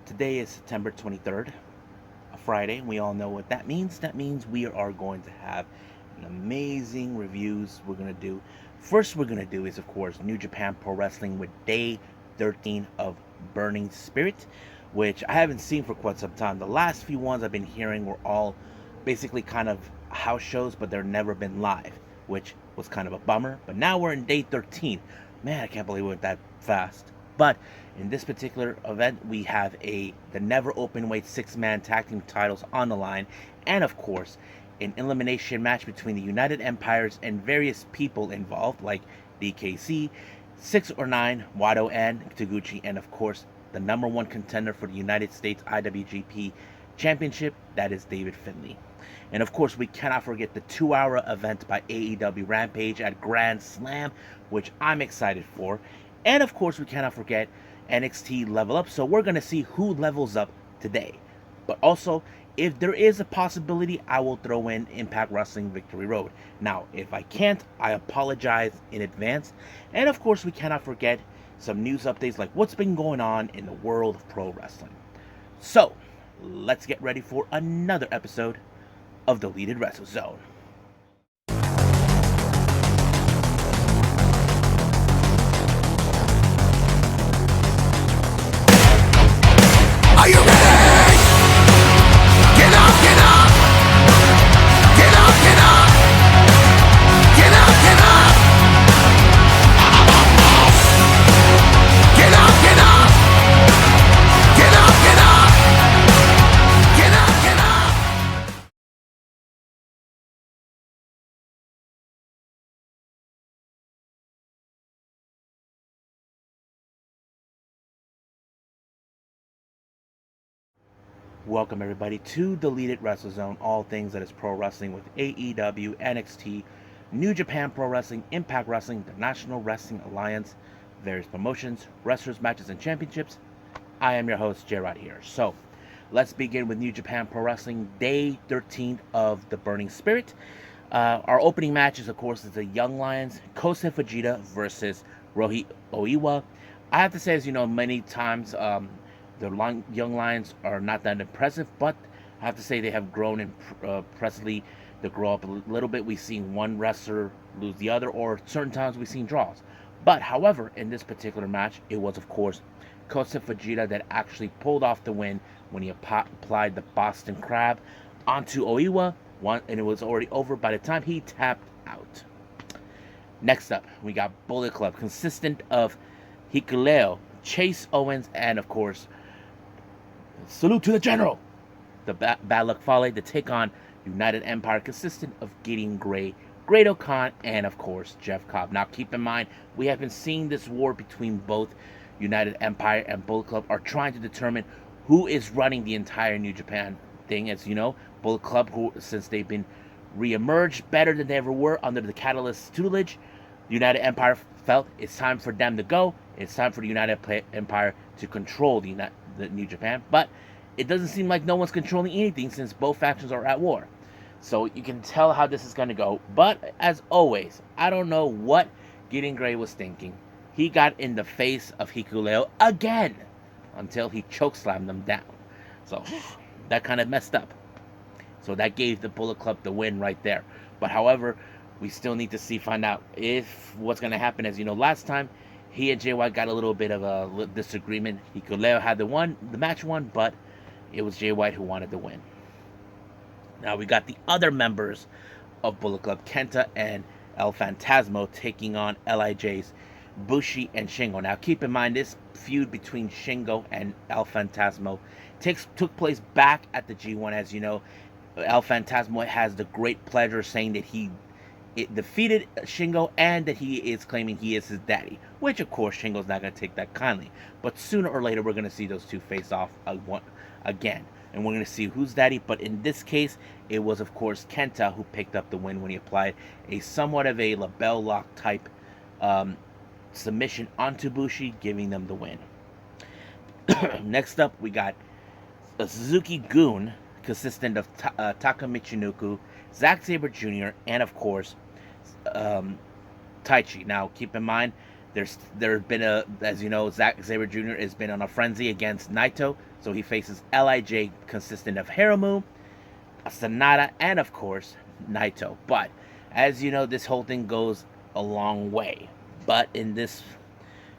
Today is September 23rd, a Friday. We all know what that means. That means we are going to have an amazing reviews we're going to do. First, we're going to do is, of course, New Japan Pro Wrestling with Day 13 of Burning Spirit, which I haven't seen for quite some time. The last few ones I've been hearing were all basically kind of house shows, but they've never been live, which was kind of a bummer. But now we're in Day 13. Man, I can't believe it went that fast. But in this particular event, we have the Never Openweight 6-man tag team titles on the line, and of course, an elimination match between the United Empires and various people involved, like DKC, 6 or 9, Wado and Taguchi, and of course, the number one contender for the United States IWGP Championship, that is David Finlay. And of course, we cannot forget the 2-hour event by AEW Rampage at Grand Slam, which I'm excited for. And of course, we cannot forget NXT Level Up. So we're going to see who levels up today. But also, if there is a possibility, I will throw in Impact Wrestling Victory Road. Now, if I can't, I apologize in advance. And of course, we cannot forget some news updates like what's been going on in the world of pro wrestling. So, let's get ready for another episode of Deleted Wrestle Zone. Are you ready? Get up, get up! Get up, get up! Get up, get up! Get up, get up! Get up, get up! Get up, get up! Welcome everybody to Deleted Wrestle Zone, all things that is pro wrestling with AEW, NXT, New Japan Pro Wrestling, Impact Wrestling, the National Wrestling Alliance, various promotions, wrestlers, matches, and championships. I am your host, Gerard here. So, let's begin with New Japan Pro Wrestling, Day 13 of the Burning Spirit. Our opening match is, of course, the Young Lions, Kosei Fujita versus Rohit Oiwa. I have to say, as you know, many times, the Young Lions are not that impressive, but I have to say they have grown impressively. They grow up a little bit. We've seen one wrestler lose the other, or certain times we've seen draws. But, however, in this particular match, it was, of course, Kosei Fujita that actually pulled off the win when he applied the Boston Crab onto Oiwa, and it was already over by the time he tapped out. Next up, we got Bullet Club, consistent of Hikuleo, Chase Owens, and, of course, Salute to the General, the Bad Luck Fale, to take on United Empire, consistent of Gideon Grey, Great O'Khan, and of course Jeff Cobb. Now keep in mind, we have been seeing this war between both United Empire and Bullet Club are trying to determine who is running the entire New Japan thing. As you know, Bullet Club, who since they've been re-emerged better than they ever were under the Catalyst tutelage, United Empire felt it's time for them to go. It's time for the United Empire to control the New Japan, but it doesn't seem like no one's controlling anything since both factions are at war. So you can tell how this is going to go. But as always, I don't know what Gideon Grey was thinking. He got in the face of Hikuleo again until he chokeslammed them down. So that kind of messed up. So that gave the Bullet Club the win right there. But however, we still need to find out if what's going to happen. As you know, last time he and Jay White got a little bit of a disagreement. Hikuleo had the match won, but it was Jay White who wanted the win. Now we got the other members of Bullet Club, Kenta and El Fantasmo, taking on LIJ's Bushi and Shingo. Now keep in mind, this feud between Shingo and El Fantasmo took place back at the G1. As you know, El Fantasmo has the great pleasure saying that he defeated Shingo and that he is claiming he is his daddy, which of course Shingo's not going to take that kindly. But sooner or later we're going to see those two face off again, and we're going to see who's daddy. But in this case, it was of course Kenta who picked up the win when he applied a somewhat of a label lock type submission onto Bushi, giving them the win. Next up, we got a Suzuki-gun, consistent of Taka Michinoku, Zack Sabre Jr., and of course Taichi. Now keep in mind, There's been as you know, Zack Sabre Jr. has been on a frenzy against Naito, so he faces Lij, consistent of Hiromu, Sanada, and of course Naito. But as you know, this whole thing goes a long way. But in this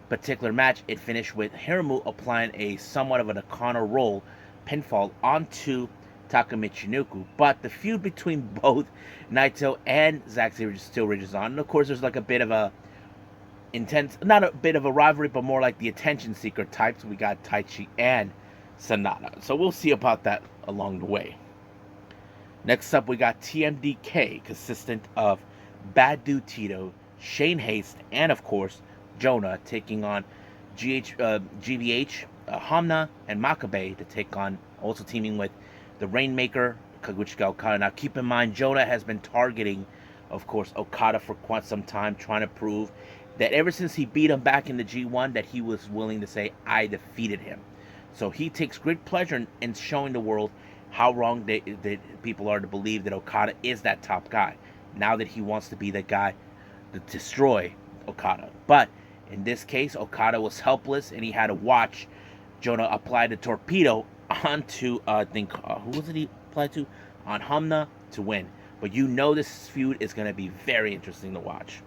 particular match, it finished with Hiromu applying a somewhat of an O'Connor roll pinfall onto Taka Michinoku. But the feud between both Naito and Zack Sabre still rages on. And of course, there's like a bit of a intense, not a bit of a rivalry, but more like the attention seeker types. We got Taichi and Sanada. So we'll see about that along the way. Next up, we got TMDK, consistent of Bad Dude Tito, Shane Haste, and of course, Jonah, taking on GBH, Hamna, and Makabe to take on, also teaming with the Rainmaker, Kaguchika Okada. Now, keep in mind, Jonah has been targeting, of course, Okada for quite some time, trying to prove that ever since he beat him back in the G1, that he was willing to say, I defeated him. So he takes great pleasure in showing the world how wrong that people are to believe that Okada is that top guy. Now that he wants to be the guy to destroy Okada. But in this case, Okada was helpless, and he had to watch Jonah apply the torpedo onto, I think, who was it he applied to? On Hamna to win. But you know this feud is going to be very interesting to watch.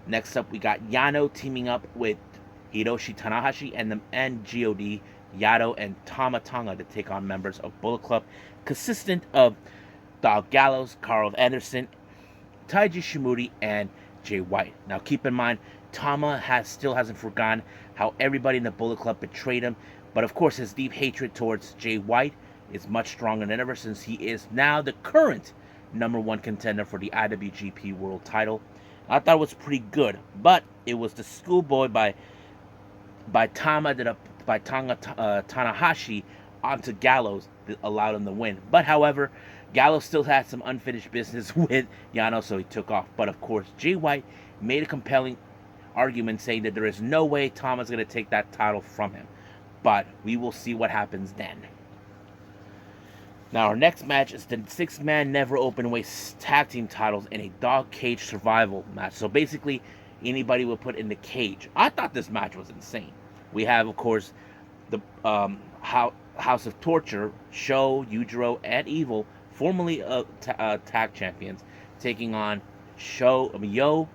Next up, we got Yano teaming up with Hiroshi Tanahashi and God, Yado, and Tama Tonga to take on members of Bullet Club, consistent of Dog Gallows, Carl Anderson, Taiji Shimuri, and Jay White. Now, keep in mind, Tama still hasn't forgotten how everybody in the Bullet Club betrayed him, but of course his deep hatred towards Jay White is much stronger than ever, since he is now the current #1 contender for the IWGP World Title. I thought it was pretty good, but it was the schoolboy by Tonga Tanahashi onto Gallows that allowed him to win. But however, Gallows still had some unfinished business with Yano, so he took off. But of course, Jay White made a compelling argument saying that there is no way Tama's going to take that title from him. But we will see what happens then. Now, our next match is the 6-man Never Openweight tag team titles in a dog cage survival match. So basically, anybody will put in the cage. I thought this match was insane. We have, of course, the House of Torture, Sho, Yujiro, and Evil, formerly tag champions, taking on Yoshihashi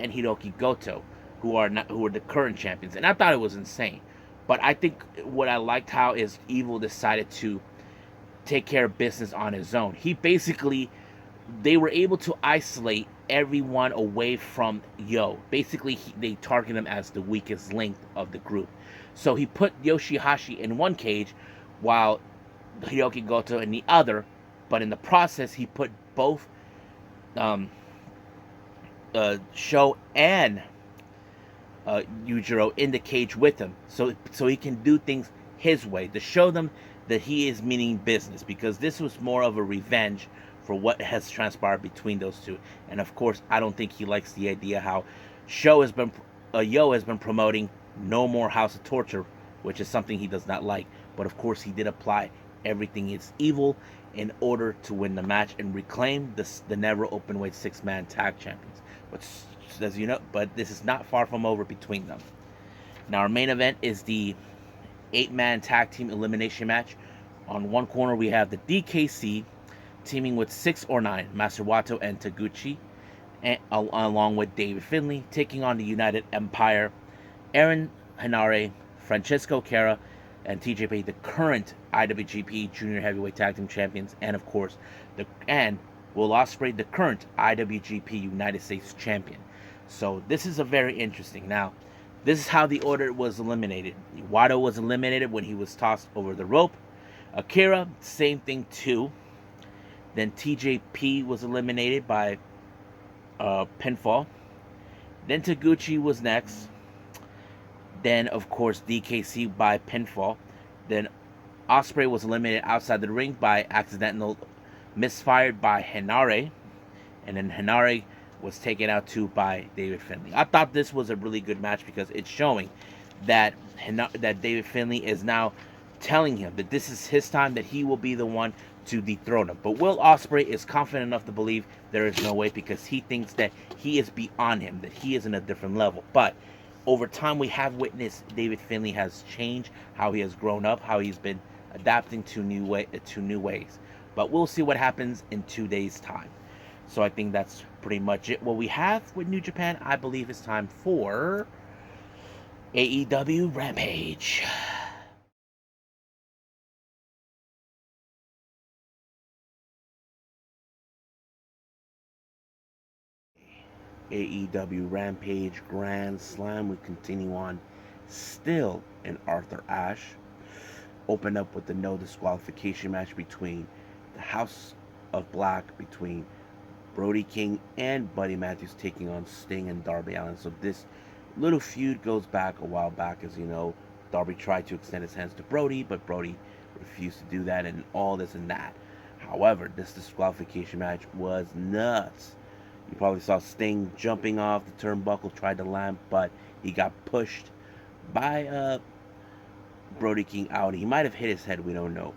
and Hiroki Goto, who are the current champions. And I thought it was insane. But I think what I liked how is Evil decided to take care of business on his own. They were able to isolate everyone away from Yo. Basically, they target him as the weakest link of the group. So he put Yoshihashi in one cage while Hiroki Goto in the other. But in the process, he put both Sho and Yujiro in the cage with him, so he can do things his way, to show them that he is meaning business, because this was more of a revenge for what has transpired between those two. And of course, I don't think he likes the idea how Yo has been promoting no more House of Torture, which is something he does not like. But of course, he did apply everything is evil in order to win the match and reclaim the Never Openweight 6-man tag champions. As you know, but this is not far from over between them. Now, our main event is the 8-man tag team elimination match. On one corner, we have the DKC teaming with 6 or 9, Master Wato and Taguchi, along with David Finlay, taking on the United Empire, Aaron Henare, Francesco Cara, and TJP, the current IWGP Junior Heavyweight Tag Team Champions, and of course, Will Ospreay, the current IWGP United States Champion. So this is a very interesting. Now, this is how the order was eliminated. Wato was eliminated when he was tossed over the rope. Akira, same thing too. Then TJP was eliminated by pinfall. Then Taguchi was next. Then, of course, DKC by pinfall. Then Ospreay was eliminated outside the ring by accidental misfired by Henare. And then Henare was taken out too by David Finlay. I thought this was a really good match because it's showing that David Finlay is now telling him that this is his time, that he will be the one to dethrone him. But Will Ospreay is confident enough to believe there is no way, because he thinks that he is beyond him, that he is in a different level. But over time, we have witnessed David Finlay has changed, how he has grown up, how he's been adapting to new ways. But we'll see what happens in 2 days' time. So I think that's pretty much it. What we have with New Japan, I believe it's time for AEW Rampage. AEW Rampage Grand Slam. We continue on still in Arthur Ashe. Open up with the no disqualification match between the House of Black, between Brody King and Buddy Matthews, taking on Sting and Darby Allin. So this little feud goes back a while back. As you know, Darby tried to extend his hands to Brody, but Brody refused to do that, and all this and that. However, this disqualification match was nuts. You probably saw Sting jumping off the turnbuckle, tried to land, but he got pushed by Brody King out. He might have hit his head, we don't know.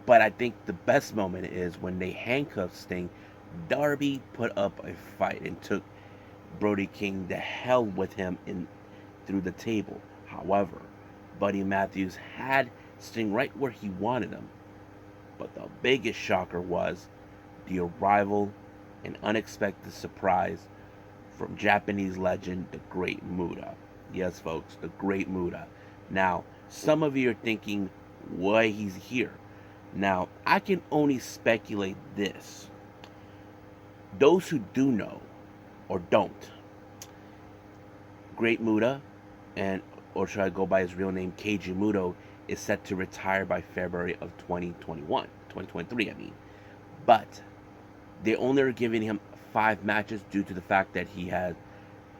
But I think the best moment is when they handcuffed Sting. Darby put up a fight and took Brody King to hell with him through the table. However, Buddy Matthews had Sting right where he wanted him. But the biggest shocker was the arrival and unexpected surprise from Japanese legend, the Great Muta. Yes, folks, the Great Muta. Now, some of you are thinking why he's here. Now, I can only speculate this. Those who do know or don't, Great Muta, or should I go by his real name, Keiji Muto, is set to retire by February of 2023, I mean. But they only are giving him 5 matches due to the fact that he had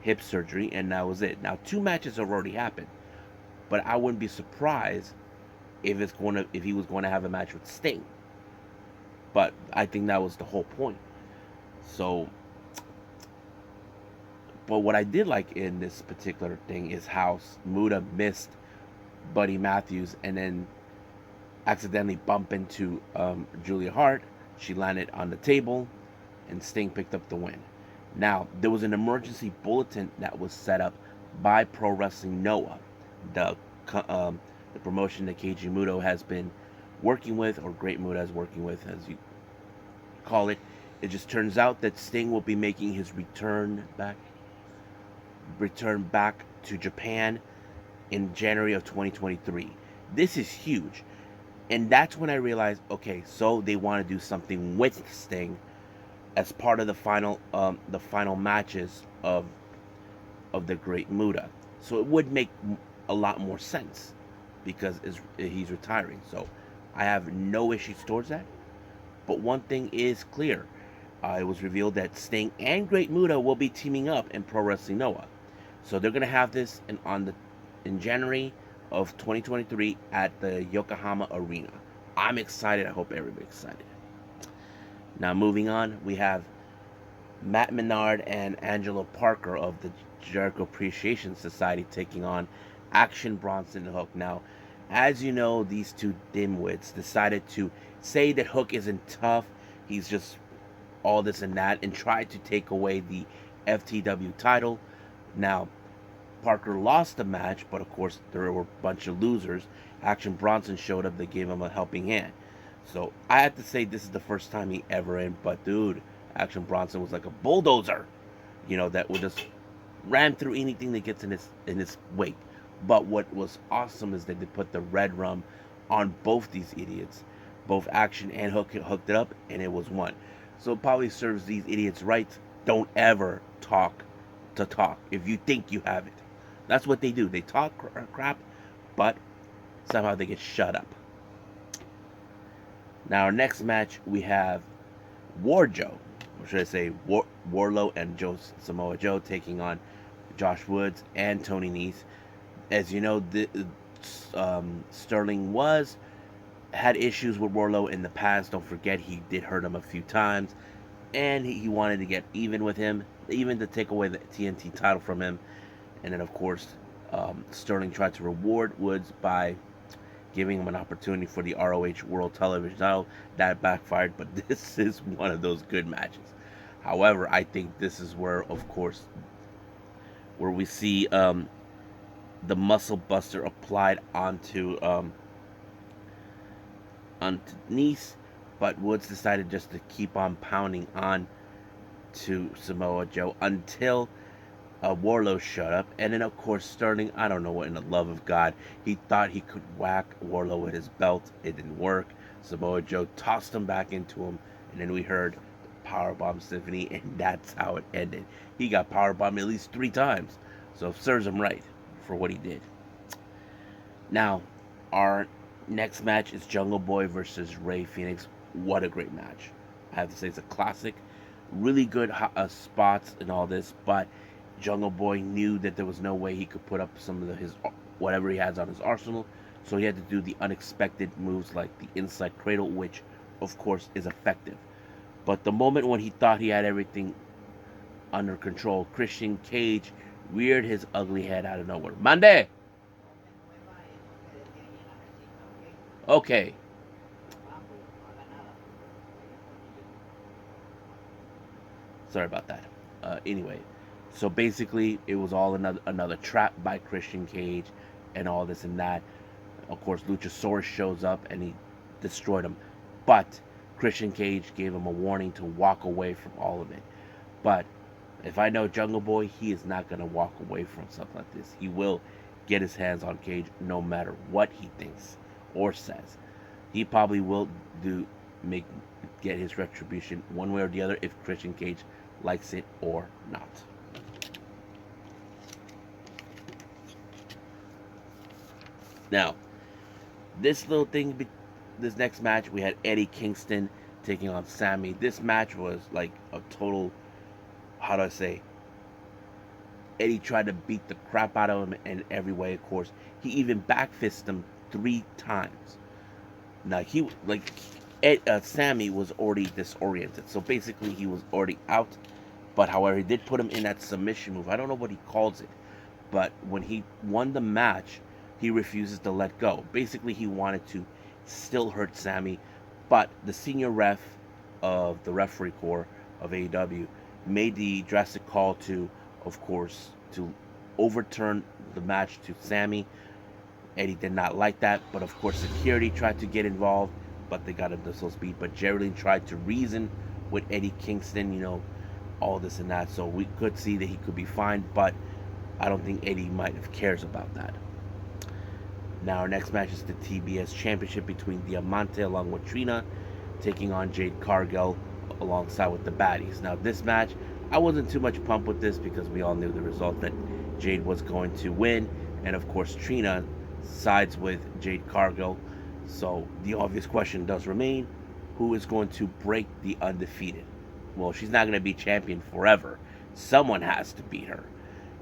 hip surgery, and that was it. Now, 2 matches have already happened, but I wouldn't be surprised if he was going to have a match with Sting. But I think that was the whole point. So, but what I did like in this particular thing is how Muta missed Buddy Matthews and then accidentally bumped into Julia Hart. She landed on the table, and Sting picked up the win. Now, there was an emergency bulletin that was set up by Pro Wrestling Noah, the promotion that Keiji Muto has been working with, or Great Muta is working with, as you call it. It just turns out that Sting will be making his return back to Japan in January of 2023. This is huge. And that's when I realized, okay, so they want to do something with Sting as part of the final matches of the Great Muta. So it would make a lot more sense because he's retiring. So I have no issues towards that. But one thing is clear. It was revealed that Sting and Great Muta will be teaming up in Pro Wrestling Noah. So they're going to have this in January of 2023 at the Yokohama Arena. I'm excited. I hope everybody's excited. Now moving on, we have Matt Menard and Angelo Parker of the Jericho Appreciation Society taking on Action Bronson and Hook. Now, as you know, these two dimwits decided to say that Hook isn't tough. He's just all this and that, and tried to take away the FTW title. Now, Parker lost the match, but of course there were a bunch of losers. Action Bronson showed up. They gave him a helping hand. So I have to say this is the first time he ever in. But dude, Action Bronson was like a bulldozer, that would just ram through anything that gets in his wake. But what was awesome is that they put the red rum on both these idiots. Both Action and Hook hooked it up, and it was one. So it probably serves these idiots right. Don't ever talk to talk if you think you have it. That's what they do. They talk crap, but somehow they get shut up. Now, our next match, we have Warjoe, or should I say Warlow and Samoa Joe taking on Josh Woods and Tony Nese. As you know, Sterling had issues with Warlow in the past. Don't forget, he did hurt him a few times, and he wanted to get even with him, even to take away the TNT title from him. And then, of course, Sterling tried to reward Woods by giving him an opportunity for the ROH World Television title. That backfired, but this is one of those good matches. However, I think this is where, of course, where we see the muscle buster applied onto Nice, but Woods decided just to keep on pounding on to Samoa Joe until Warlow showed up, and then of course Sterling, I don't know what in the love of God, he thought he could whack Warlow with his belt. It didn't work. Samoa Joe tossed him back into him, and then we heard Powerbomb Symphony, and that's how it ended. He got powerbombed at least 3 times, so it serves him right for what he did. Now, our next match is Jungle Boy versus Rey Fenix. What a great match. I have to say it's a classic. Really good spots and all this, but Jungle Boy knew that there was no way he could put up some of his whatever he has on his arsenal, so he had to do the unexpected moves like the inside cradle, which of course is effective. But the moment when he thought he had everything under control, Christian Cage reared his ugly head out of nowhere. Mande! Okay. Sorry about that. Anyway, so basically, it was all another trap by Christian Cage, and all this and that. Of course, Luchasaurus shows up and he destroyed him, but Christian Cage gave him a warning to walk away from all of it. But if I know Jungle Boy, he is not gonna walk away from something like this. He will get his hands on Cage no matter what he thinks or says. He probably will get his retribution one way or the other if Christian Cage likes it or not. Now, this next match, we had Eddie Kingston taking on Sammy. This match was like a total, how do I say? Eddie tried to beat the crap out of him in every way, of course. He even backfisted him 3 times. Now, Sammy was already disoriented, so basically he was already out. But however, he did put him in that submission move. I don't know what he calls it, but when he won the match, he refuses to let go. Basically, he wanted to still hurt Sammy, but the senior ref of the referee corps of AEW made the drastic call to, of course, to overturn the match to Sammy. Eddie did not like that, but of course security tried to get involved, but they got him to slow speed. But Geraldine tried to reason with Eddie Kingston, all this and that, so we could see that he could be fine, but I don't think Eddie might have cares about that. Now our next match is the TBS Championship between Diamante along with Trina taking on Jade Cargill alongside with the Baddies. Now this match, I wasn't too much pumped with this because we all knew the result, that Jade was going to win, and of course Trina sides with Jade Cargill. So the obvious question does remain, who is going to break the undefeated? Well, she's not going to be champion forever. Someone has to beat her.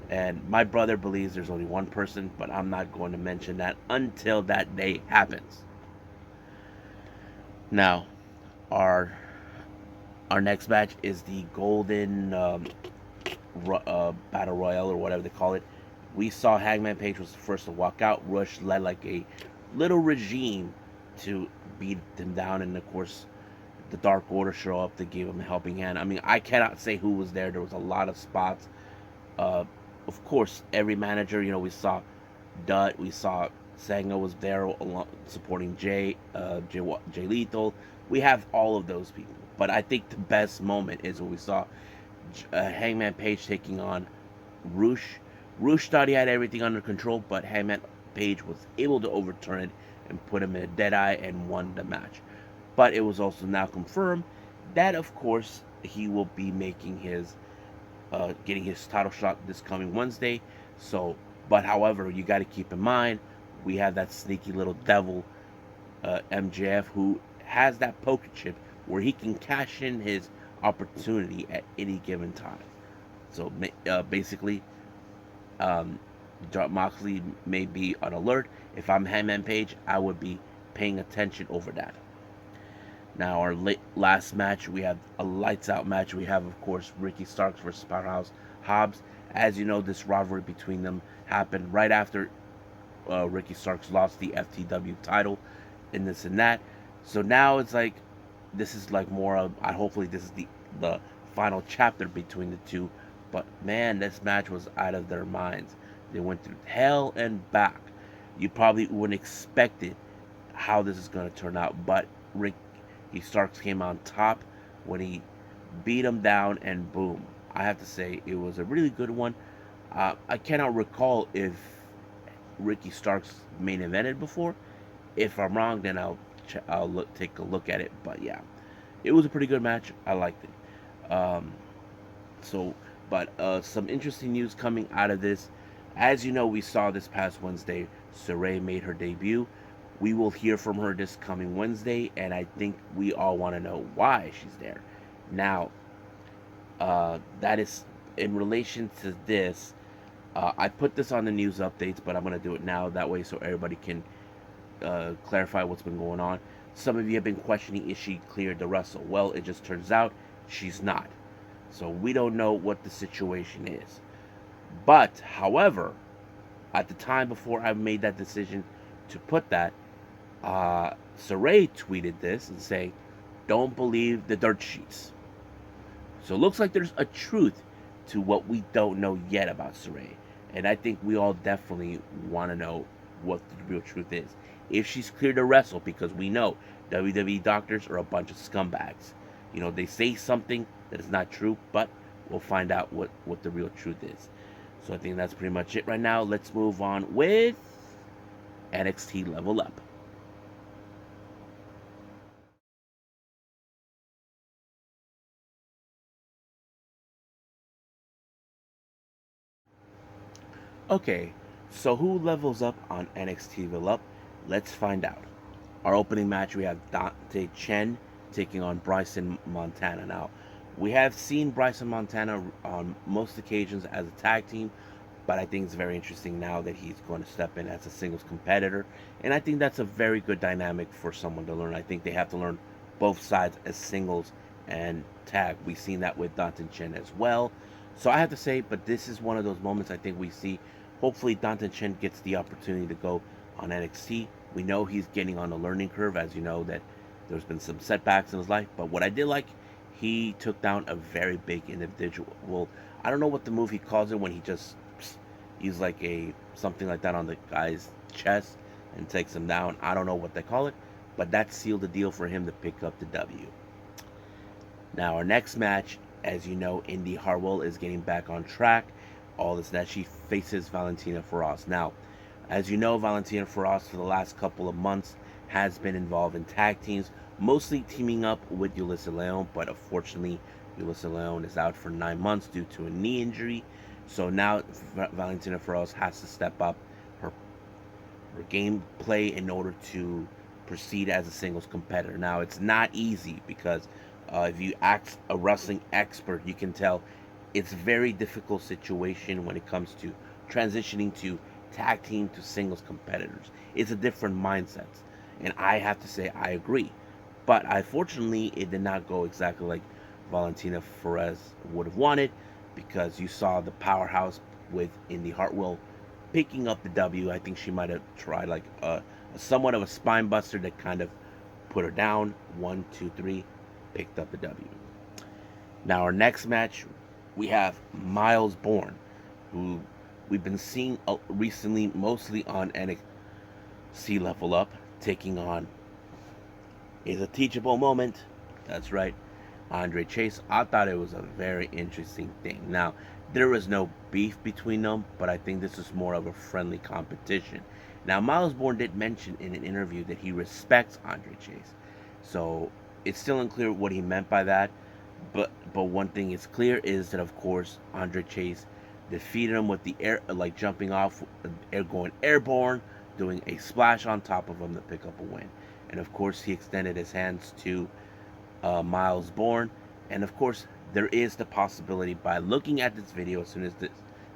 And my brother believes there's only one person, but I'm not going to mention that until that day happens. Now, our next match is the Golden Battle Royale, or whatever they call it. We saw Hangman Page was the first to walk out. Rush led like a little regime to beat them down, and of course, the Dark Order show up to give him a helping hand. I mean, I cannot say who was there. There was a lot of spots. Of course, every manager, we saw Dutt, we saw Sangha was there supporting Jay Lethal. We have all of those people. But I think the best moment is when we saw Hangman Page taking on Rush. Rush thought he had everything under control, but Hangman Page was able to overturn it and put him in a deadeye and won the match. But it was also now confirmed that, of course, he will be making getting his title shot this coming Wednesday. So, but however, you got to keep in mind, we have that sneaky little devil, MJF, who has that poker chip where he can cash in his opportunity at any given time. So basically, Moxley may be on alert. If I'm Hangman Page, I would be paying attention over that. Now, our last match, we have a lights-out match. We have, of course, Ricky Starks versus Powerhouse Hobbs. As you know, this rivalry between them happened right after Ricky Starks lost the FTW title and this and that. So now it's like this is like more of hopefully this is the final chapter between the two. But man, this match was out of their minds. They went through hell and back. You probably wouldn't expect it how this is going to turn out, but Ricky Starks came on top when he beat him down, and boom. I have to say it was a really good one. I cannot recall if Ricky Starks main evented before. If I'm wrong, then I'll take a look at it. But yeah, it was a pretty good match. I liked it. So, but some interesting news coming out of this. As you know, we saw this past Wednesday, Saray made her debut. We will hear from her this coming Wednesday, and I think we all want to know why she's there. Now, that is in relation to this. I put this on the news updates, but I'm going to do it now. That way, so everybody can clarify what's been going on. Some of you have been questioning, is she cleared to wrestle? Well, it just turns out she's not. So we don't know what the situation is. But, however, at the time before I made that decision to put that, Saray tweeted this and saying, "Don't believe the dirt sheets." So it looks like there's a truth to what we don't know yet about Saray. And I think we all definitely want to know what the real truth is. If she's cleared to wrestle, because we know WWE doctors are a bunch of scumbags. You know, they say something that is not true, but we'll find out what the real truth is. So I think that's pretty much it right now. Let's move on with NXT Level Up. Okay, so who levels up on NXT Level Up? Let's find out. Our opening match, we have Dante Chen taking on Bryson Montana. Now, we have seen Bryson Montana on most occasions as a tag team, but I think it's very interesting now that he's going to step in as a singles competitor. And I think that's a very good dynamic for someone to learn. I think they have to learn both sides as singles and tag. We've seen that with Dante Chen as well. So I have to say, but this is one of those moments I think we see. Hopefully, Dante Chen gets the opportunity to go on NXT. We know he's getting on a learning curve, as you know, that there's been some setbacks in his life. But what I did like, he took down a very big individual. Well, I don't know what the move he calls it when he just he's like a something like that on the guy's chest and takes him down. I don't know what they call it, but that sealed the deal for him to pick up the W. Now our next match, as you know, Indy Hartwell is getting back on track. All this that she faces Valentina Feroz. Now, as you know, Valentina Feroz for the last couple of months has been involved in tag teams, mostly teaming up with Yulisa Leon, but unfortunately, Yulisa Leon is out for 9 months due to a knee injury. So now Valentina Feroz has to step up her gameplay in order to proceed as a singles competitor. Now, it's not easy because if you ask a wrestling expert, you can tell it's a very difficult situation when it comes to transitioning to tag team to singles competitors. It's a different mindset. And I have to say, I agree. But unfortunately, it did not go exactly like Valentina Feroz would have wanted, because you saw the powerhouse with Indy Hartwell picking up the W. I think she might have tried like a somewhat of a spine buster that kind of put her down. 1, 2, 3, picked up the W. Now our next match, we have Miles Bourne, who we've been seeing recently mostly on NXT Level Up, taking on is a teachable moment. That's right, Andre Chase. I thought it was a very interesting thing. Now, there was no beef between them, but I think this is more of a friendly competition. Now, Miles Bourne did mention in an interview that he respects Andre Chase. So, it's still unclear what he meant by that. But one thing is clear is that, of course, Andre Chase defeated him with the air, like jumping off, going airborne, doing a splash on top of him to pick up a win. And, of course, he extended his hands to Miles Bourne. And of course, there is the possibility, by looking at this video as soon as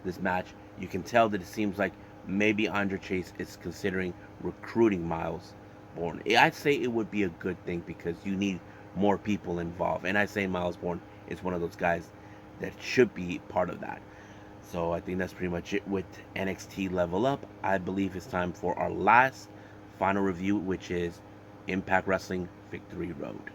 this match, you can tell that it seems like maybe Andre Chase is considering recruiting Miles Bourne. I'd say it would be a good thing because you need more people involved. And I say Miles Bourne is one of those guys that should be part of that. So I think that's pretty much it with NXT Level Up. I believe it's time for our last final review, which is Impact Wrestling Victory Road.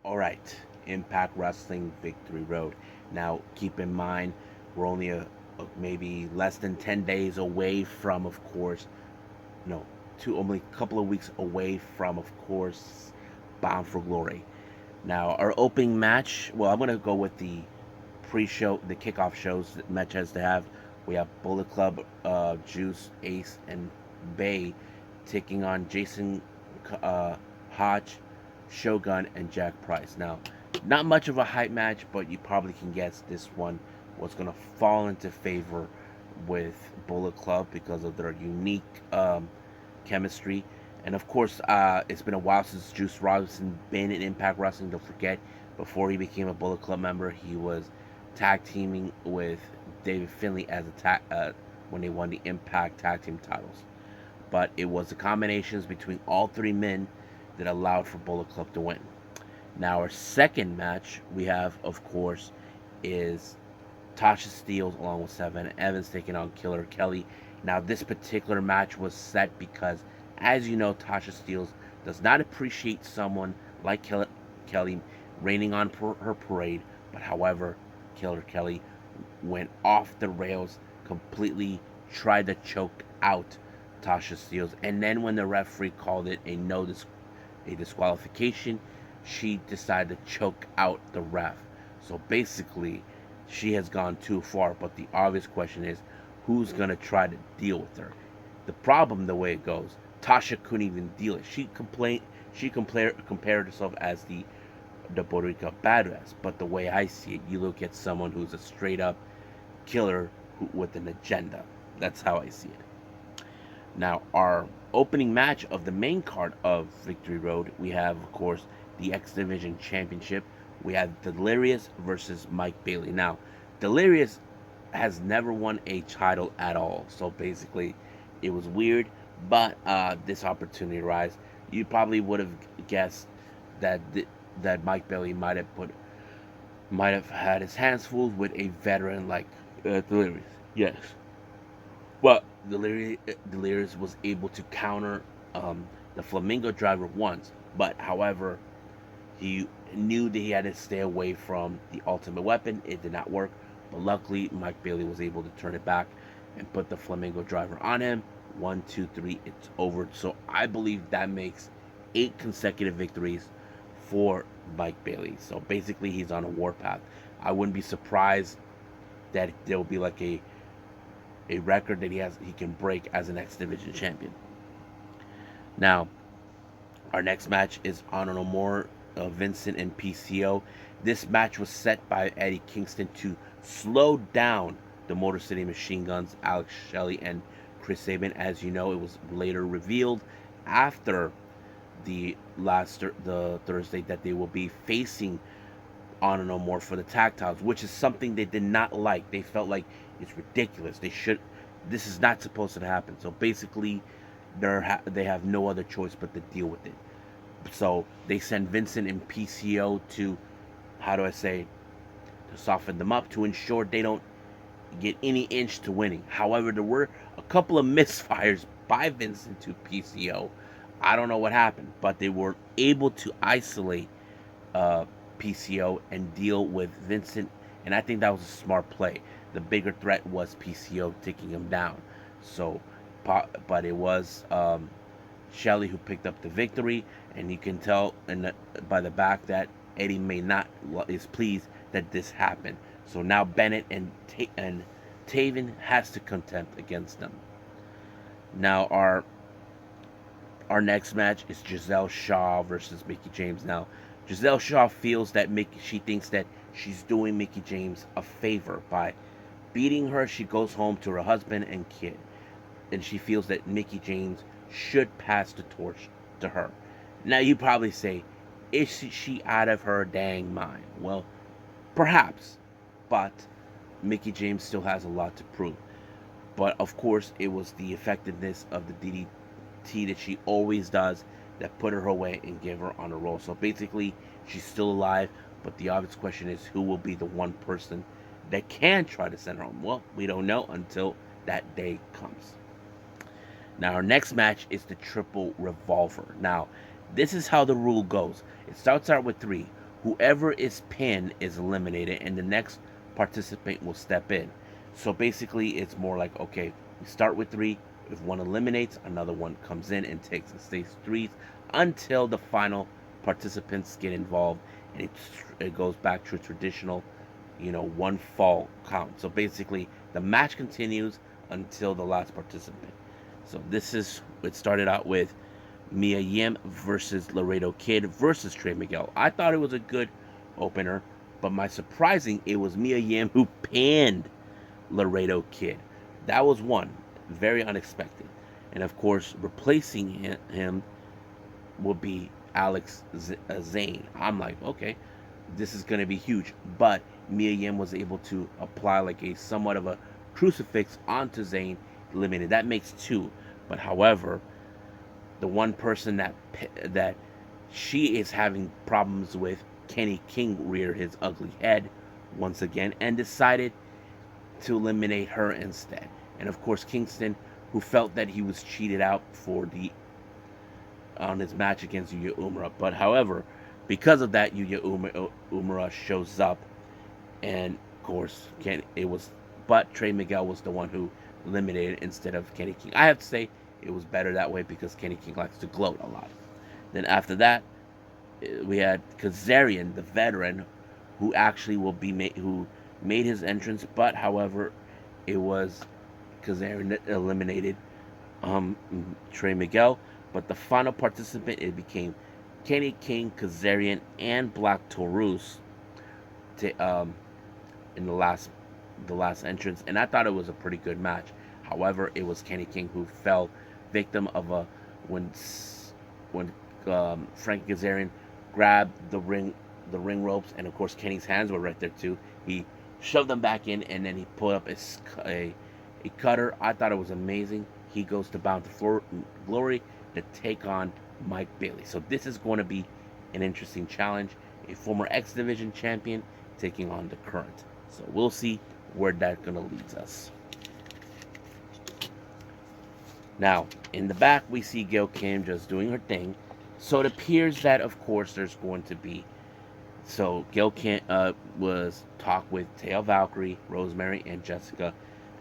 All right, Impact Wrestling Victory Road. Now, keep in mind, we're only maybe less than 10 days away from, of course, no, only a couple of weeks away from, of course, Bound for Glory. Now, our opening match, well, I'm going to go with the pre-show, the kickoff shows that match has to have. We have Bullet Club, Juice, Ace, and Bay taking on Jason Hodge, Shogun, and Jack Price. Now, not much of a hype match, but you probably can guess this one was going to fall into favor with Bullet Club because of their unique chemistry. And of course, it's been a while since Juice Robinson been in Impact Wrestling. Don't forget, before he became a Bullet Club member, he was tag teaming with David Finlay as when they won the Impact Tag Team titles. But it was the combinations between all three men that allowed for Bullet Club to win. Now, our second match we have, of course, is Tasha Steelz along with Savannah Evans taking on Killer Kelly. Now, this particular match was set because, as you know, Tasha Steelz does not appreciate someone like Kelly raining on her parade, but however, Killer Kelly went off the rails, completely tried to choke out Tasha Steelz, and then when the referee called it a disqualification, she decided to choke out the ref. So basically, she has gone too far. But the obvious question is, who's gonna try to deal with her? The problem, the way it goes, Tasha couldn't even deal it. She compared herself as the Puerto Rico badass. But the way I see it, you look at someone who's a straight up killer with an agenda. That's how I see it. Now, our opening match of the main card of Victory Road, we have, of course, the X Division Championship. We have Delirious versus Mike Bailey. Now, Delirious has never won a title at all, so basically, it was weird. But this opportunity arose. You probably would have guessed that that Mike Bailey might have had his hands full with a veteran like Delirious. Yes. Well, Delirious was able to counter the Flamingo Driver once, but however, he knew that he had to stay away from the Ultimate Weapon. It did not work, but luckily Mike Bailey was able to turn it back and put the Flamingo Driver on him. 1, 2, 3, it's over. So I believe that makes 8 consecutive victories for Mike Bailey. So basically, he's on a warpath. I wouldn't be surprised that there will be like a record that he can break as an X Division champion. Now, our next match is Honor No More, Vincent and PCO. This match was set by Eddie Kingston to slow down the Motor City Machine Guns, Alex Shelley and Chris Sabin. As you know, it was later revealed after the Thursday that they will be facing Honor No More for the tag titles, which is something they did not like. They felt like it's ridiculous. This is not supposed to happen. So basically, they have no other choice but to deal with it. So they send Vincent and PCO to, to soften them up to ensure they don't get any inch to winning. However, there were a couple of misfires by Vincent to PCO. I don't know what happened, but they were able to isolate PCO and deal with Vincent, and I think that was a smart play. The bigger threat was PCO taking him down. So, but it was Shelley who picked up the victory, and you can tell by the back that Eddie is pleased that this happened. So now Bennett and Taven has to contend against them. Now our next match is Giselle Shaw versus Mickie James. Now, Giselle Shaw feels that she thinks that she's doing Mickie James a favor by beating her. She goes home to her husband and kid, and she feels that Mickie James should pass the torch to her. Now, you probably say, is she out of her dang mind? Well, perhaps, but Mickey James still has a lot to prove. But of course, it was the effectiveness of the DDT that she always does that put her away and gave her on a roll. So basically, she's still alive. But the obvious question is, who will be the one person that can try to send her home? Well, we don't know until that day comes. Now, our next match is the Triple Revolver. Now, this is how the rule goes. It starts out with 3. Whoever is pinned is eliminated, and the next participant will step in. So basically, it's more like, okay, we start with 3. If one eliminates, another one comes in and takes and stays 3s until the final participants get involved, and it goes back to a traditional, one fall count. So basically, the match continues until the last participant. So it started out with Mia Yim versus Laredo Kid versus Trey Miguel. I thought it was a good opener, but my surprising, it was Mia Yim who pinned Laredo Kid. That was one. Very unexpected. And of course, replacing him will be Alex Zane. I'm like, okay, this is going to be huge. But Mia Yim was able to apply like a somewhat of a crucifix onto Zane, eliminated. That makes 2. But however, the one person that she is having problems with, Kenny King, reared his ugly head once again and decided to eliminate her instead. And of course, Kingston, who felt that he was cheated out on his match against Yuya Uemura. But however, because of that, Yuya Uemura shows up, and of course, but Trey Miguel was the one who eliminated instead of Kenny King. I have to say it was better that way because Kenny King likes to gloat a lot. Then after that, we had Kazarian, the veteran, who actually who made his entrance, but however, it was Kazarian that eliminated Trey Miguel. But the final participant, it became Kenny King, Kazarian, and Black Taurus in the last entrance, and I thought it was a pretty good match. However, it was Kenny King who fell victim of when Frankie Kazarian grabbed the ring ropes, and of course Kenny's hands were right there too. He shoved them back in, and then he pulled up a cutter. I thought it was amazing. He goes to Bound to Glory to take on Mike Bailey. So this is going to be an interesting challenge. A former X Division champion taking on the current. So we'll see where that's going to lead us. Now, in the back, we see Gail Kim just doing her thing. So it appears that, of course, there's going to be... So Gail Kim was talk with Taya Valkyrie, Rosemary, and Jessica,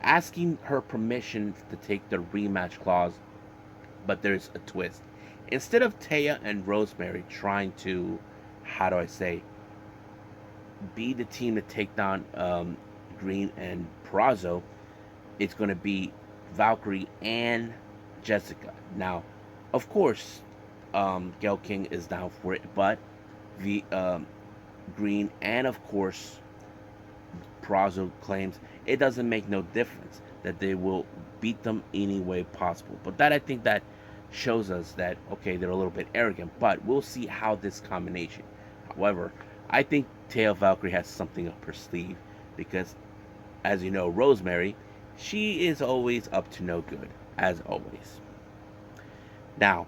asking her permission to take the rematch clause. But there's a twist. Instead of Taya and Rosemary trying to, be the team to take down Green and Perazo, it's going to be Valkyrie and Jessica. Now, of course, Gail King is down for it, but the Green and, of course, Perazo claims it doesn't make no difference, that they will beat them any way possible. But that, I think, that shows us that, okay, they're a little bit arrogant, but we'll see how this combination. However, I think Taya Valkyrie has something up her sleeve because, as you know, Rosemary, she is always up to no good, as always. Now,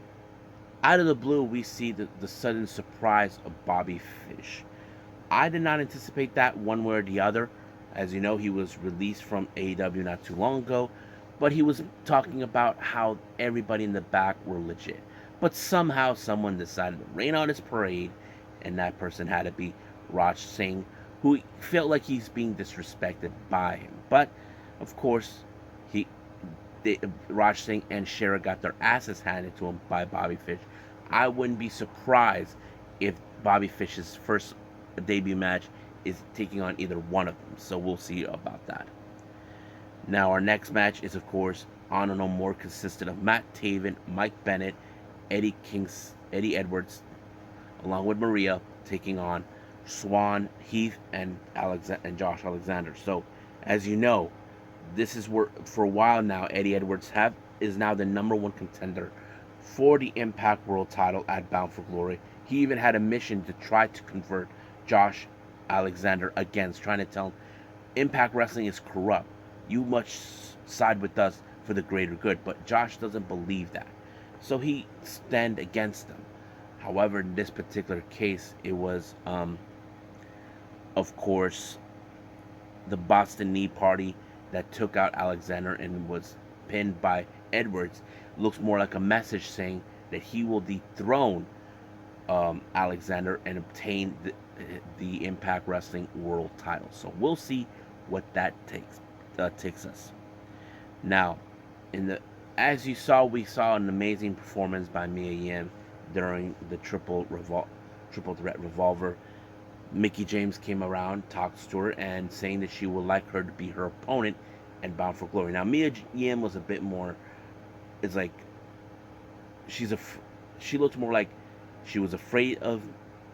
out of the blue, we see the sudden surprise of Bobby Fish. I did not anticipate that one way or the other. As you know, he was released from AEW not too long ago, but he was talking about how everybody in the back were legit. But somehow someone decided to rain on his parade, and that person had to be Raj Singh, who felt like he's being disrespected by him. But, of course, Raj Singh and Shera got their asses handed to him by Bobby Fish. I wouldn't be surprised if Bobby Fish's first debut match is taking on either one of them. So we'll see about that. Now, our next match is, of course, Honor No More, consisted of Matt Taven, Mike Bennett, Eddie Edwards, along with Maria, taking on Swan, Heath, and Josh Alexander. So, as you know, this is where, for a while now, Eddie Edwards is now the #1 contender for the Impact World title at Bound for Glory. He even had a mission to try to convert Josh Alexander against, trying to tell him, Impact Wrestling is corrupt. You must side with us for the greater good. But Josh doesn't believe that. So he stand against them. However, in this particular case, it was, of course, the Boston Knee Party that took out Alexander and was pinned by Edwards. Looks more like a message saying that he will dethrone Alexander and obtain the Impact Wrestling World Title. So we'll see what that takes us. Now, as you saw, we saw an amazing performance by Mia Yim during the triple threat revolver. Mickie James came around, talked to her, and saying that she would like her to be her opponent and Bound for Glory. Now, Mia Yim was a bit more. It's like she looked more like she was afraid of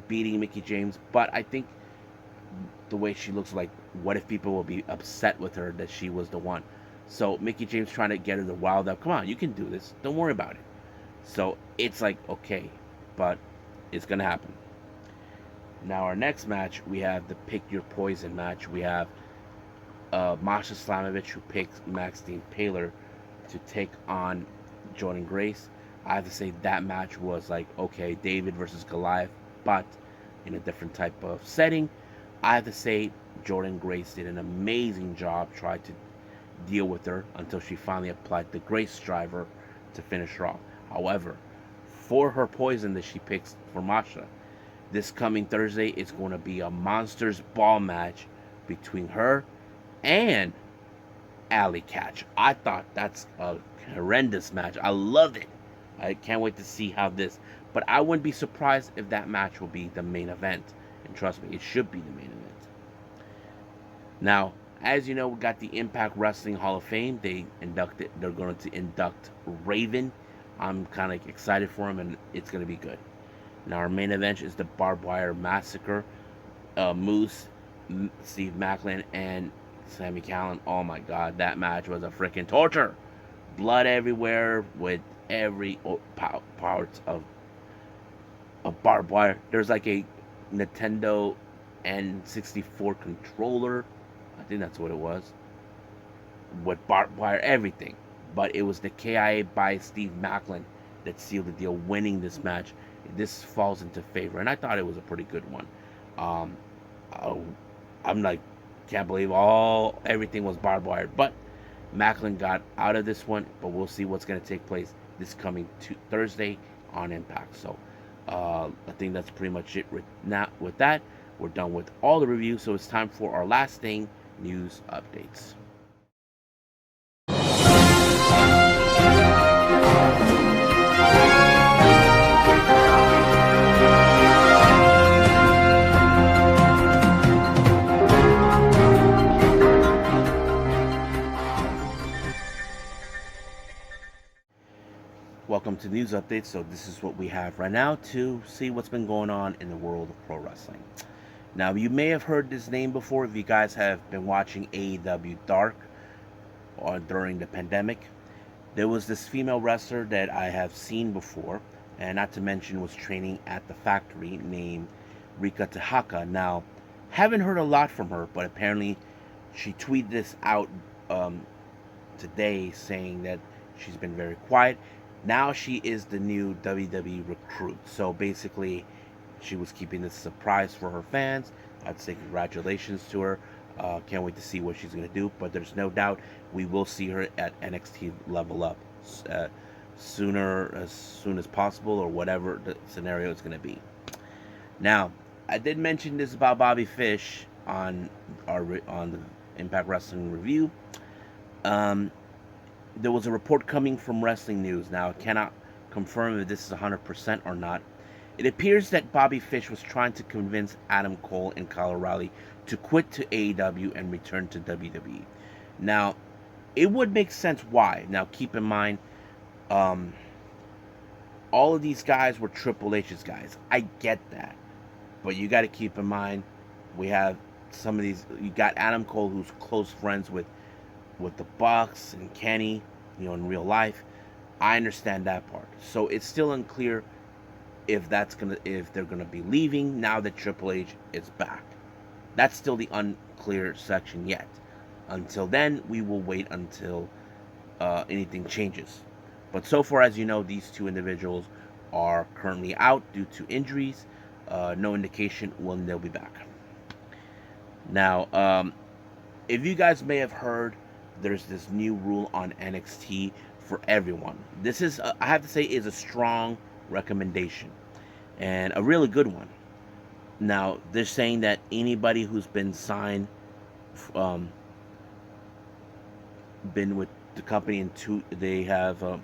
beating Mickie James, but I think the way she looks, like, what if people will be upset with her that she was the one? So Mickie James trying to get her to wild up. Come on, you can do this. Don't worry about it. So it's like, okay, but it's gonna happen. Now our next match, we have the Pick Your Poison match. We have Masha Slamovich, who picks Maxine Taylor to take on Jordan Grace. I have to say that match was like, okay, David versus Goliath, but in a different type of setting. I have to say Jordan Grace did an amazing job, tried to deal with her until she finally applied the Grace Driver to finish her off. However, for her poison that she picks for Masha, this coming Thursday, it's going to be a Monsters Ball match between her and Alley Catch. I thought that's a horrendous match. I loved it. I can't wait to see how this. But I wouldn't be surprised if that match will be the main event. And trust me, it should be the main event. Now, as you know, we got the Impact Wrestling Hall of Fame. They're going to induct Raven. I'm kind of excited for him, and it's going to be good. Now, our main event is the Barbed Wire Massacre. Moose, Steve Macklin, and Sami Callihan. Oh my God, that match was a freaking torture. Blood everywhere with every part of barbed wire. There's like a Nintendo N64 controller. I think that's what it was. With barbed wire, everything. But it was the KIA by Steve Macklin that sealed the deal, winning this match. This falls into favor, and I thought it was a pretty good one. I'm like, can't believe everything was barbed wire, but Macklin got out of this one. But we'll see what's going to take place this coming Thursday on Impact. So I think that's pretty much it. With that, we're done with all the reviews, so it's time for our last thing, news updates. Welcome to News Updates. So this is what we have right now to see what's been going on in the world of pro wrestling. Now, you may have heard this name before if you guys have been watching AEW Dark or during the pandemic. There was this female wrestler that I have seen before, and not to mention was training at the factory, named Reka Tehaka. Now, haven't heard a lot from her, but apparently she tweeted this out today saying that she's been very quiet. Now she is the new WWE recruit. So basically, she was keeping this surprise for her fans. I'd say congratulations to her. Can't wait to see what she's going to do. But there's no doubt we will see her at NXT Level Up as soon as possible, or whatever the scenario is going to be. Now, I did mention this about Bobby Fish on the Impact Wrestling review. There was a report coming from Wrestling News. Now, I cannot confirm if this is 100% or not. It appears that Bobby Fish was trying to convince Adam Cole and Kyle O'Reilly to quit to AEW and return to WWE. Now, it would make sense why. Now, keep in mind, all of these guys were Triple H's guys. I get that. But you got to keep in mind, we have some of these. You got Adam Cole, who's close friends with the Bucks and Kenny, in real life. I understand that part. So it's still unclear if they're gonna be leaving now that Triple H is back. That's still the unclear section yet. Until then, we will wait until anything changes. But so far, as you know, these two individuals are currently out due to injuries. No indication when they'll be back. Now, if you guys may have heard, there's this new rule on NXT for everyone. This is, I have to say, is a strong recommendation and a really good one. Now, they're saying that anybody who's been signed, um, been with the company in two, they have,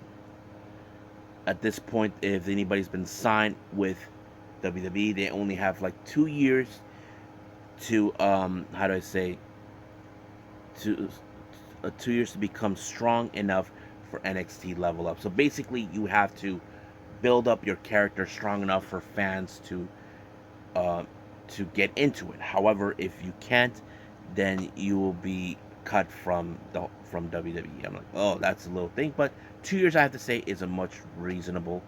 at this point, if anybody's been signed with WWE, they only have like 2 years to, how do I say, to 2 years to become strong enough for NXT Level Up. So basically, you have to build up your character strong enough for fans uh, to get into it. However, if you can't, then you will be cut from WWE. I'm like, oh, that's a little thing, but 2 years, I have to say, is a much reasonable.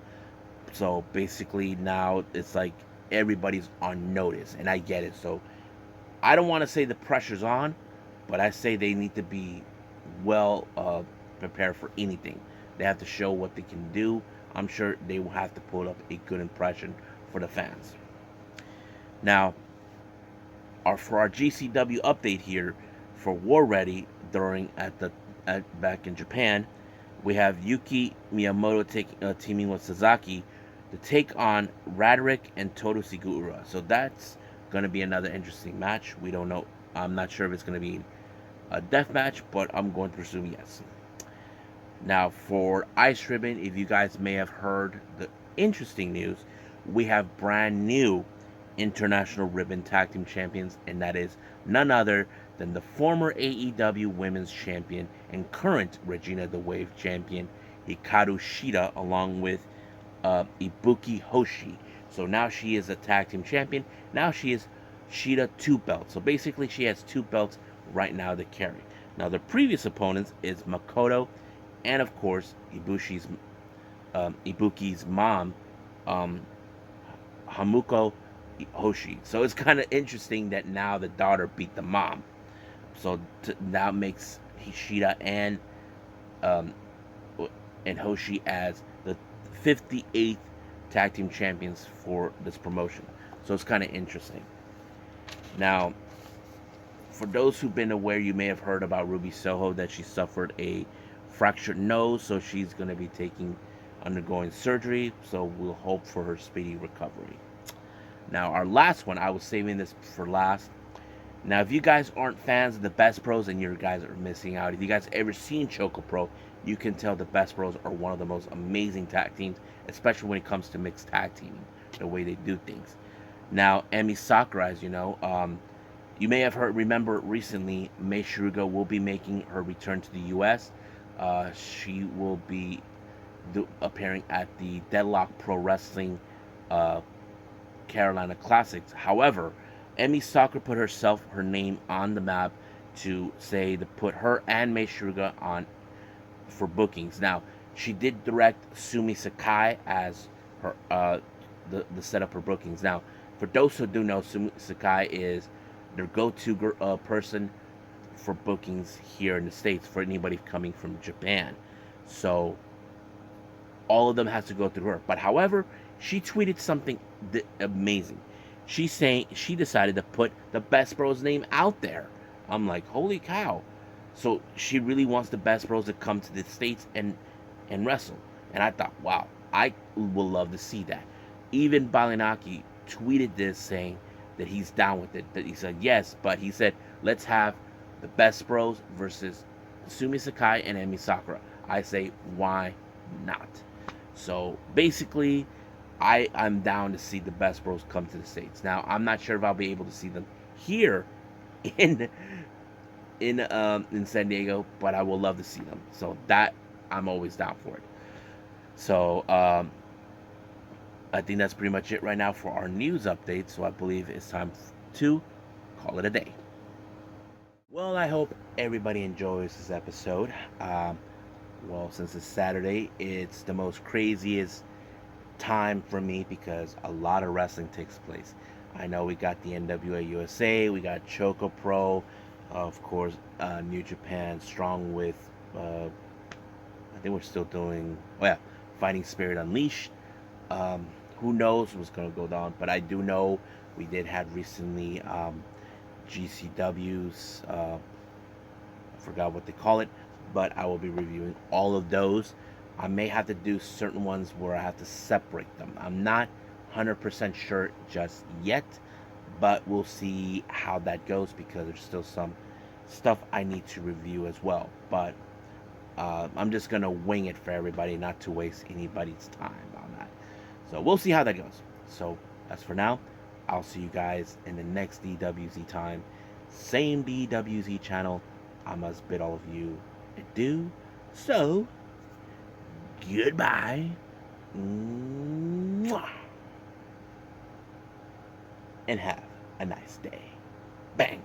So basically, now it's like everybody's on notice, and I get it. So I don't want to say the pressure's on, but I say they need to be well prepared for anything. They have to show what they can do. I'm sure they will have to put up a good impression for the fans. Now, for our GCW update here for War Ready back in Japan, we have Yuki Miyamoto teaming with Sasaki to take on Radrick and Toru Segura. So that's going to be another interesting match. We don't know. I'm not sure if it's going to be a death match, but I'm going to presume yes. Now, for Ice Ribbon, if you guys may have heard the interesting news, we have brand new International Ribbon Tag Team Champions, and that is none other than the former AEW Women's Champion and current Regina the Wave Champion, Hikaru Shida, along with Ibuki Hoshi. So now she is a Tag Team Champion. Now she is Shida 2 belts. So basically, she has 2 belts right now to carry. Now, the previous opponents is Makoto and, of course, Ibuki's mom, Hamuko Hoshi. So it's kind of interesting that now the daughter beat the mom. So now makes Hishida um, and Hoshi as the 58th tag team champions for this promotion. So it's kind of interesting. Now, for those who've been aware, you may have heard about Ruby Soho, that she suffered a fractured nose, so she's going to be undergoing surgery. So we'll hope for her speedy recovery. Now, our last one, I was saving this for last. Now, if you guys aren't fans of the Best Bros, and you guys are missing out. If you guys ever seen Choco Pro, you can tell the Best Bros are one of the most amazing tag teams, especially when it comes to mixed tag teaming, the way they do things. Now, Emi Sakura, as you know, you may have remember recently, Mei Shiruga will be making her return to the U.S. She will be appearing at the Deadlock Pro Wrestling Carolina Classics. However, Emi Sakura put her name on the map to put her and Mei Shiruga on for bookings. Now, she did direct Sumi Sakai as her the setup for bookings. Now, for those who do know, Sumi Sakai is their go-to person for bookings here in the States for anybody coming from Japan. So all of them has to go through her. But however, she tweeted something amazing. She's saying she decided to put the Best Bros name out there. I'm like, holy cow. So she really wants the Best Bros to come to the States and wrestle. And I thought, wow, I will love to see that. Even Balinaki tweeted this saying that he's down with it. That he said yes, but he said, let's have the Best Bros versus Sumi Sakai and Emi Sakura. I say, why not? So basically, I'm down to see the Best Bros come to the States. Now, I'm not sure if I'll be able to see them here in San Diego, but I will love to see them. So that, I'm always down for it. So I think that's pretty much it right now for our news update. So I believe it's time to call it a day. Well, I hope everybody enjoys this episode. Well, since it's Saturday, it's the most craziest time for me because a lot of wrestling takes place. I know we got the NWA USA, we got Choco Pro, of course, New Japan Strong with, I think we're still doing, oh yeah, Fighting Spirit Unleashed. Who knows what's going to go down, but I do know we did have recently GCWs, I forgot what they call it, but I will be reviewing all of those. I may have to do certain ones where I have to separate them. I'm not 100% sure just yet, but we'll see how that goes because there's still some stuff I need to review as well. But I'm just going to wing it for everybody, not to waste anybody's time on that. So we'll see how that goes. So as for now, I'll see you guys in the next DWZ time. Same DWZ channel. I must bid all of you adieu. So, goodbye. Mwah. And have a nice day. Bang.